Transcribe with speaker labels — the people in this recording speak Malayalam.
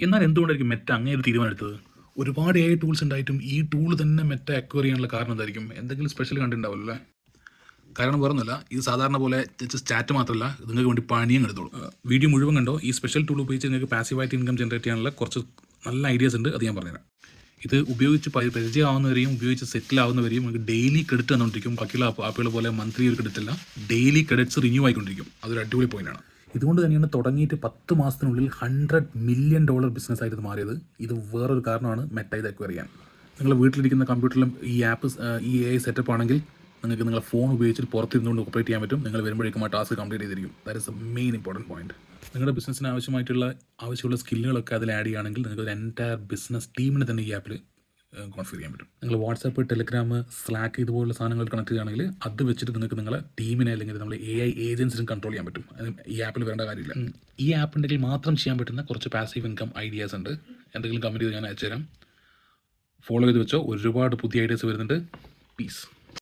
Speaker 1: എന്നാൽ എന്തുകൊണ്ടായിരിക്കും മെറ്റ അങ്ങനെ ഒരു തീരുമാനം എടുത്തത്? ഒരുപാട് AI ടൂൾസ് ഉണ്ടായിട്ടും ഈ ടൂൾ തന്നെ മെറ്റ അക്വയർ ചെയ്യാനുള്ള കാരണം എന്തായിരിക്കും? എന്തെങ്കിലും സ്പെഷ്യൽ കണ്ടിട്ടുണ്ടാവുമല്ലോ അല്ലേ? കാരണം വേറൊന്നുമല്ല, ഇത് സാധാരണ പോലെ ചാറ്റ് മാത്രമല്ല, ഇത് നിങ്ങൾക്ക് വേണ്ടി പണിയും എടുത്തോളൂ. വീഡിയോ മുഴുവൻ കണ്ടോ. ഈ സ്പെഷ്യൽ ടൂൾ ഉപയോഗിച്ച് നിങ്ങൾക്ക് പാസീവായിട്ട് ഇൻകം ജനറേറ്റ് ചെയ്യാനുള്ള കുറച്ച് നല്ല ഐഡിയാസ് ഉണ്ട്, അത് ഞാൻ പറഞ്ഞുതരാം. ഇത് ഉപയോഗിച്ച് പരിചയമാവുന്നവരെയും ഉപയോഗിച്ച് സെറ്റിൽ ആവുന്നവരെയും നിങ്ങൾക്ക് ഡെയിലി ക്രെഡിറ്റ് തന്നുകൊണ്ടിരിക്കും. ബാക്കിയുള്ള ആപ്പുകൾ പോലെ മന്ത്ലി ഒരു ക്രെഡിറ്റ് അല്ല, ഡെയിലി ക്രെഡിറ്റ്സ് റിന്യൂ ആയിക്കൊണ്ടിരിക്കും. അതൊരു അടിപൊളി പോയിന്റാണ്. ഇതുകൊണ്ട് തന്നെയാണ് തുടങ്ങിയിട്ട് 10 മാസത്തിനുള്ളിൽ $100 മില്യൺ ബിസിനസ് ആയിട്ട് മാറിയത്. ഇത് വേറൊരു കാരണമാണ് മെറ്റ ഇത് അക്വയർ ചെയ്യാൻ. നിങ്ങൾ വീട്ടിലിരിക്കുന്ന കമ്പ്യൂട്ടറിലും ഈ ആപ്പ് ഈ AI സെറ്റപ്പ് ആണെങ്കിൽ നിങ്ങൾക്ക് നിങ്ങളുടെ ഫോൺ ഉപയോഗിച്ചിട്ട് പുറത്തിരുന്നുകൊണ്ട് ഓപ്പറേറ്റ് ചെയ്യാൻ പറ്റും. നിങ്ങൾ വരുമ്പോഴേക്കും ആ ടാസ്ക് കംപ്ലീറ്റ് ചെയ്തിരിക്കും. That is A main important point. നിങ്ങളുടെ ബിസിനസ്സിന് ആവശ്യമുള്ള സ്കില്ലുകളൊക്കെ അതിൽ ആഡ് ചെയ്യുകയാണെങ്കിൽ നിങ്ങൾക്ക് ഒരു എൻറ്റയർ ബിസിനസ് ടീമിനെ തന്നെ ഈ ആപ്പിൽ കോൺഫിഗർ ചെയ്യാൻ പറ്റും. നിങ്ങൾ വാട്സാപ്പ്, ടെലിഗ്രാം, സ്ലാക്ക് ഇതുപോലുള്ള സാധനങ്ങൾ കണക്ട് ചെയ്യുകയാണെങ്കിൽ അത് വെച്ചിട്ട് നിങ്ങൾക്ക് നിങ്ങളെ ടീമിനെ അല്ലെങ്കിൽ നമ്മൾ AI ഏജൻസിനും കൺട്രോൾ ചെയ്യാൻ പറ്റും. ഈ ആപ്പിൽ വരേണ്ട കാര്യമില്ല. ഈ ആപ്പ് ഉണ്ടെങ്കിൽ മാത്രം ചെയ്യാൻ പറ്റുന്ന കുറച്ച് പാസീവ് ഇൻകം ഐഡിയാസ് ഉണ്ട്. എന്തെങ്കിലും കമൻറ്റ് ചെയ്ത് ഞാൻ അയച്ചുതരാം. ഫോളോ ചെയ്ത് വെച്ചോ, ഒരുപാട് പുതിയ ഐഡിയാസ് വരുന്നുണ്ട്. പീസ്.